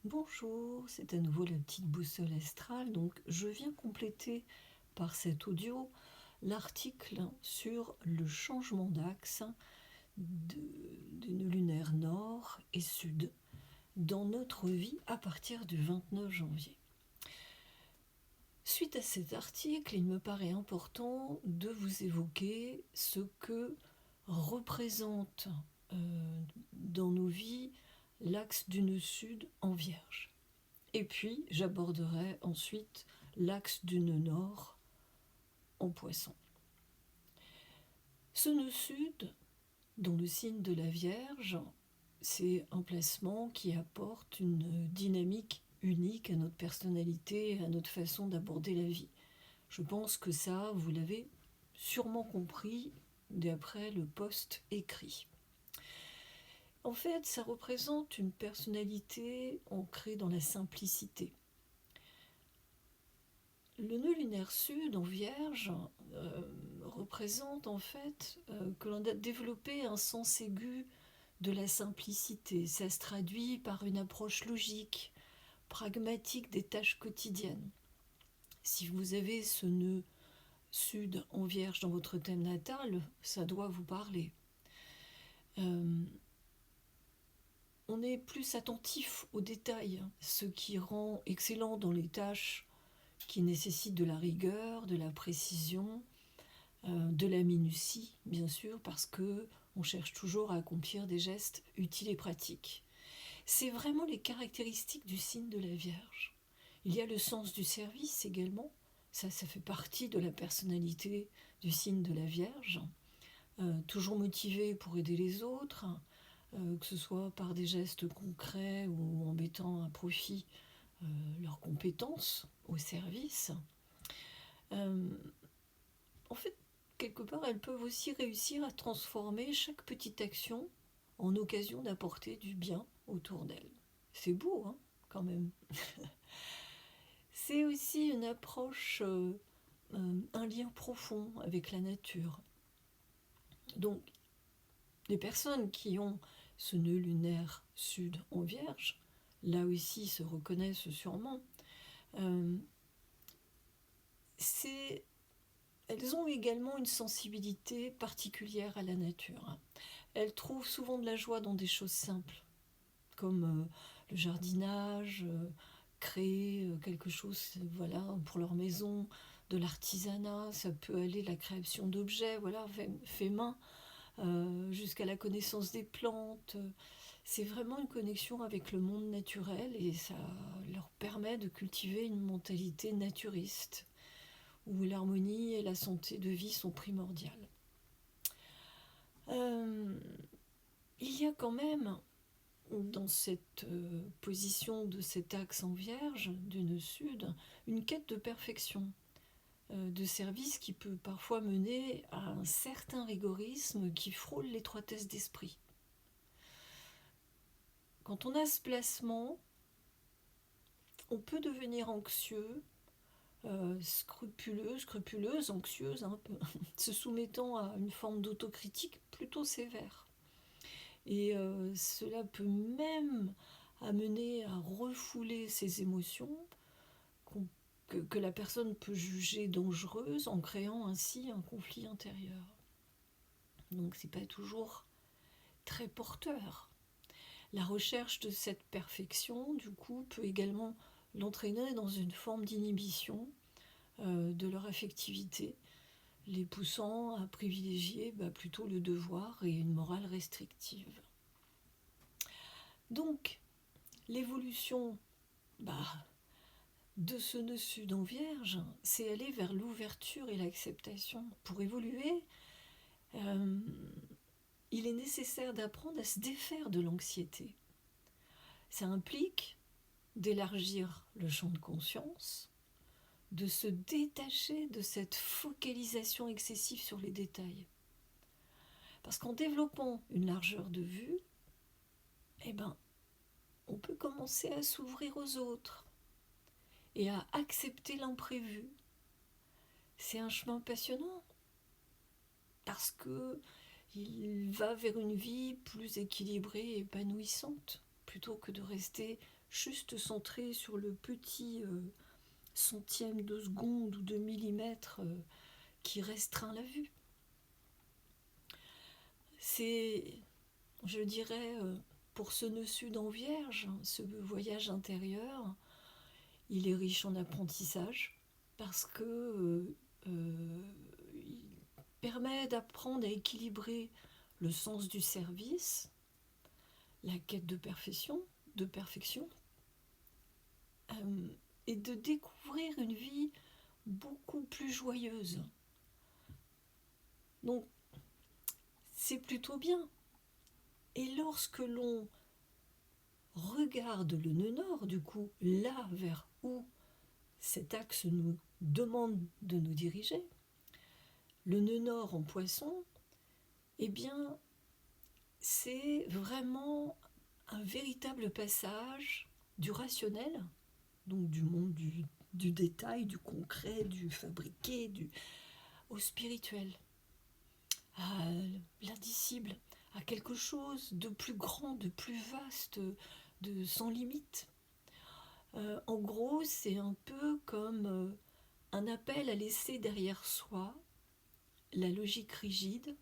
Bonjour, c'est à nouveau la petite boussole astrale. Donc, je viens compléter par cet audio l'article sur le changement d'axe d'une lunaire nord et sud dans notre vie à partir du 29 janvier. Suite à cet article, il me paraît important de vous évoquer ce que représente dans nos vies l'axe du nœud sud en Vierge. Et puis, j'aborderai ensuite l'axe du nœud nord en Poisson. Ce nœud sud, dans le signe de la Vierge, c'est un placement qui apporte une dynamique unique à notre personnalité, à notre façon d'aborder la vie. Je pense que ça, vous l'avez sûrement compris d'après le post écrit. En fait, ça représente une personnalité ancrée dans la simplicité. Le nœud lunaire sud en Vierge représente en fait que l'on a développé un sens aigu de la simplicité. Ça se traduit par une approche logique, pragmatique des tâches quotidiennes. Si vous avez ce nœud sud en Vierge dans votre thème natal, ça doit vous parler. On est plus attentif aux détails, ce qui rend excellent dans les tâches qui nécessitent de la rigueur, de la précision, de la minutie, bien sûr, parce que on cherche toujours à accomplir des gestes utiles et pratiques. C'est vraiment les caractéristiques du signe de la Vierge. Il y a le sens du service également, ça fait partie de la personnalité du signe de la Vierge, toujours motivé pour aider les autres, que ce soit par des gestes concrets ou en mettant à profit leurs compétences au service. En fait, quelque part, elles peuvent aussi réussir à transformer chaque petite action en occasion d'apporter du bien autour d'elles. C'est beau, hein, quand même. C'est aussi une approche, un lien profond avec la nature. Donc, les personnes qui ont ce nœud lunaire sud en Vierge, là aussi se reconnaissent sûrement. Elles ont également une sensibilité particulière à la nature. Elles trouvent souvent de la joie dans des choses simples, comme le jardinage, créer quelque chose voilà, pour leur maison, de l'artisanat, ça peut aller la création d'objets, voilà, fait main, jusqu'à la connaissance des plantes. C'est vraiment une connexion avec le monde naturel et ça leur permet de cultiver une mentalité naturiste où l'harmonie et la santé de vie sont primordiales. Il y a quand même, dans cette position de cet axe en Vierge, du nœud sud, une quête de perfection, de service qui peut parfois mener à un certain rigorisme qui frôle l'étroitesse d'esprit. Quand on a ce placement, on peut devenir anxieux, scrupuleuse, anxieuse, un peu, se soumettant à une forme d'autocritique plutôt sévère. Et cela peut même amener à refouler ses émotions que la personne peut juger dangereuses en créant ainsi un conflit intérieur. Donc c'est pas toujours très porteur. La recherche de cette perfection, du coup, peut également l'entraîner dans une forme d'inhibition de leur affectivité, les poussant à privilégier plutôt le devoir et une morale restrictive. Donc, l'évolution de ce nœud sud en Vierge, c'est aller vers l'ouverture et l'acceptation. Pour évoluer, il est nécessaire d'apprendre à se défaire de l'anxiété. Ça implique d'élargir le champ de conscience, de se détacher de cette focalisation excessive sur les détails. Parce qu'en développant une largeur de vue, on peut commencer à s'ouvrir aux autres et à accepter l'imprévu. C'est un chemin passionnant parce qu'il va vers une vie plus équilibrée et épanouissante plutôt que de rester juste centré sur le petit centième de seconde ou de millimètre qui restreint la vue. C'est, je dirais, pour ce nœud sud en vierge, ce voyage intérieur, il est riche en apprentissage parce que il permet d'apprendre à équilibrer le sens du service, la quête de perfection, et de découvrir une vie beaucoup plus joyeuse. Donc, c'est plutôt bien. Et lorsque l'on regarde le nœud nord, du coup, là vers où cet axe nous demande de nous diriger, le nœud nord en poisson, eh bien, c'est vraiment un véritable passage du rationnel, donc du monde du détail, du concret, du fabriqué, au spirituel, à l'indicible, à quelque chose de plus grand, de plus vaste, de sans limite. En gros, c'est un peu comme un appel à laisser derrière soi la logique rigide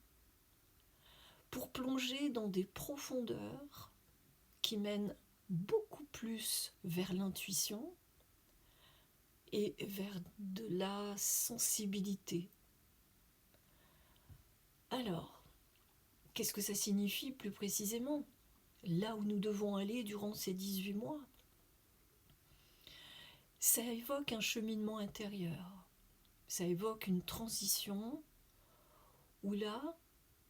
pour plonger dans des profondeurs qui mènent beaucoup plus vers l'intuition et vers de la sensibilité. Alors, qu'est-ce que ça signifie plus précisément? Là où nous devons aller durant ces 18 mois? Ça évoque un cheminement intérieur, ça évoque une transition où là,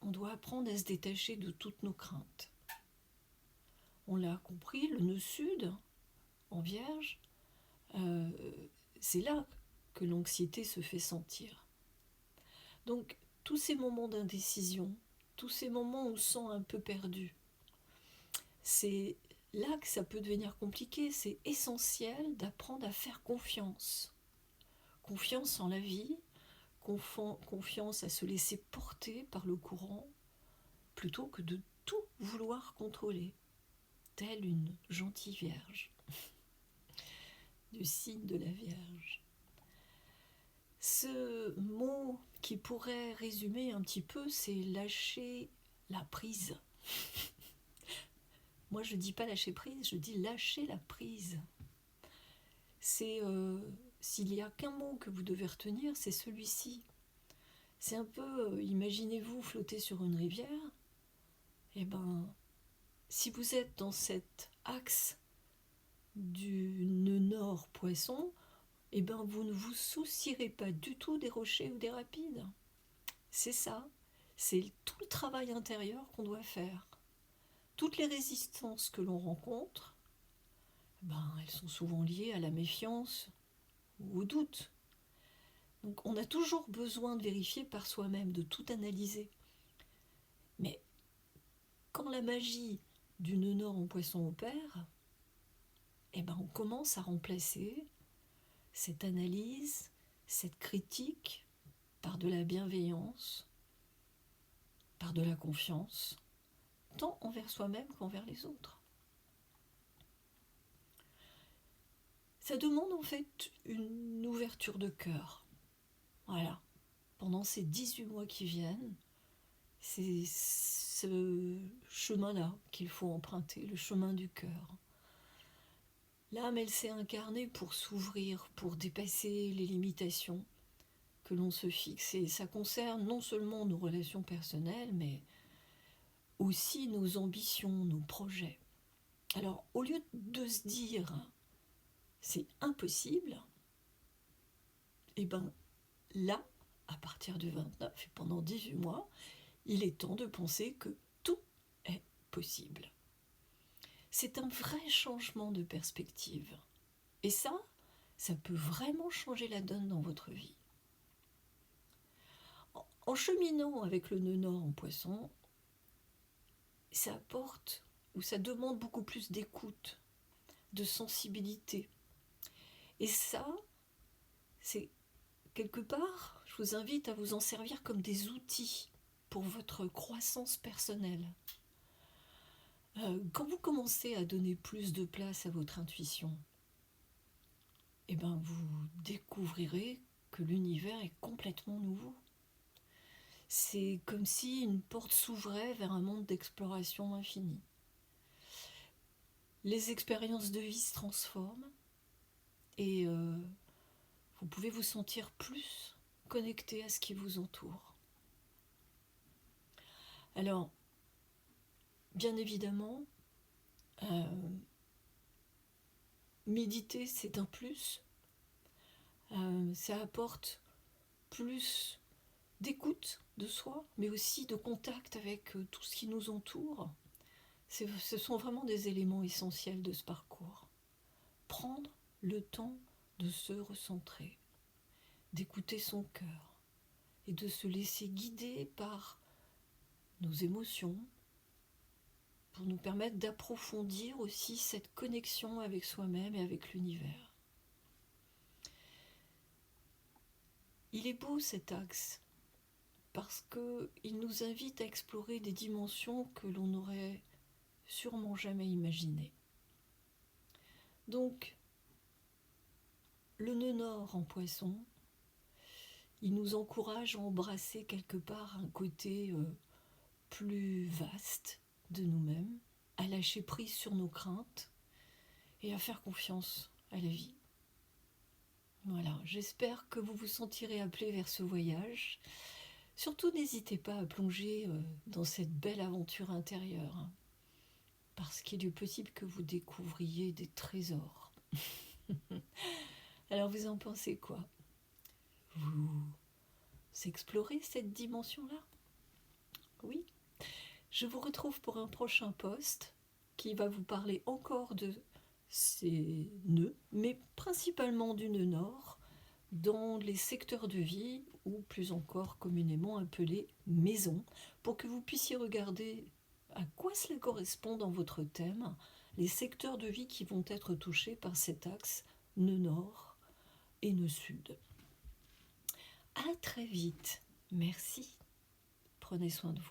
on doit apprendre à se détacher de toutes nos craintes. On l'a compris, le nœud sud, en vierge, c'est là que l'anxiété se fait sentir. Donc, tous ces moments d'indécision, tous ces moments où on se sent un peu perdu, c'est là que ça peut devenir compliqué. C'est essentiel d'apprendre à faire confiance. Confiance en la vie, confiance à se laisser porter par le courant, plutôt que de tout vouloir contrôler, telle une gentille vierge, du signe de la Vierge. Ce mot qui pourrait résumer un petit peu, c'est lâcher la prise. Moi, je ne dis pas lâcher prise, je dis lâcher la prise. C'est, s'il n'y a qu'un mot que vous devez retenir, c'est celui-ci. C'est un peu, imaginez-vous flotter sur une rivière. Eh ben, si vous êtes dans cet axe du nœud nord poisson, eh ben, vous ne vous soucierez pas du tout des rochers ou des rapides. C'est ça, c'est tout le travail intérieur qu'on doit faire. Toutes les résistances que l'on rencontre, elles sont souvent liées à la méfiance ou au doute. Donc on a toujours besoin de vérifier par soi-même, de tout analyser. Mais quand la magie du nœud nord en poisson opère, on commence à remplacer cette analyse, cette critique par de la bienveillance, par de la confiance, tant envers soi-même qu'envers les autres. Ça demande en fait une ouverture de cœur. Voilà. Pendant ces 18 mois qui viennent, c'est ce chemin-là qu'il faut emprunter, le chemin du cœur. L'âme, elle s'est incarnée pour s'ouvrir, pour dépasser les limitations que l'on se fixe. Et ça concerne non seulement nos relations personnelles, mais aussi nos ambitions, nos projets. Alors, au lieu de se dire c'est impossible, là, à partir du 29 et pendant 18 mois, il est temps de penser que tout est possible. C'est un vrai changement de perspective. Et ça peut vraiment changer la donne dans votre vie. En cheminant avec le nœud nord en poisson, ça apporte ou ça demande beaucoup plus d'écoute, de sensibilité. Et ça, c'est quelque part, je vous invite à vous en servir comme des outils pour votre croissance personnelle. Quand vous commencez à donner plus de place à votre intuition, eh ben vous découvrirez que l'univers est complètement nouveau. C'est comme si une porte s'ouvrait vers un monde d'exploration infinie. Les expériences de vie se transforment et vous pouvez vous sentir plus connecté à ce qui vous entoure. Alors, bien évidemment, méditer, c'est un plus. Ça apporte plus d'écoute de soi, mais aussi de contact avec tout ce qui nous entoure. Ce sont vraiment des éléments essentiels de ce parcours. Prendre le temps de se recentrer, d'écouter son cœur et de se laisser guider par nos émotions pour nous permettre d'approfondir aussi cette connexion avec soi-même et avec l'univers. Il est beau cet axe parce qu'il nous invite à explorer des dimensions que l'on n'aurait sûrement jamais imaginées. Donc, le nœud nord en Poisson, il nous encourage à embrasser quelque part un côté plus vaste de nous-mêmes, à lâcher prise sur nos craintes et à faire confiance à la vie. Voilà, j'espère que vous vous sentirez appelé vers ce voyage. Surtout, n'hésitez pas à plonger dans cette belle aventure intérieure, hein, parce qu'il est possible que vous découvriez des trésors. Alors, vous en pensez quoi? Vous explorez cette dimension-là? Oui? Je vous retrouve pour un prochain post qui va vous parler encore de ces nœuds, mais principalement du nœud nord, dans les secteurs de vie, ou plus encore communément appelés maisons, pour que vous puissiez regarder à quoi cela correspond dans votre thème, les secteurs de vie qui vont être touchés par cet axe nœud nord et nœud sud. À très vite. Merci. Prenez soin de vous.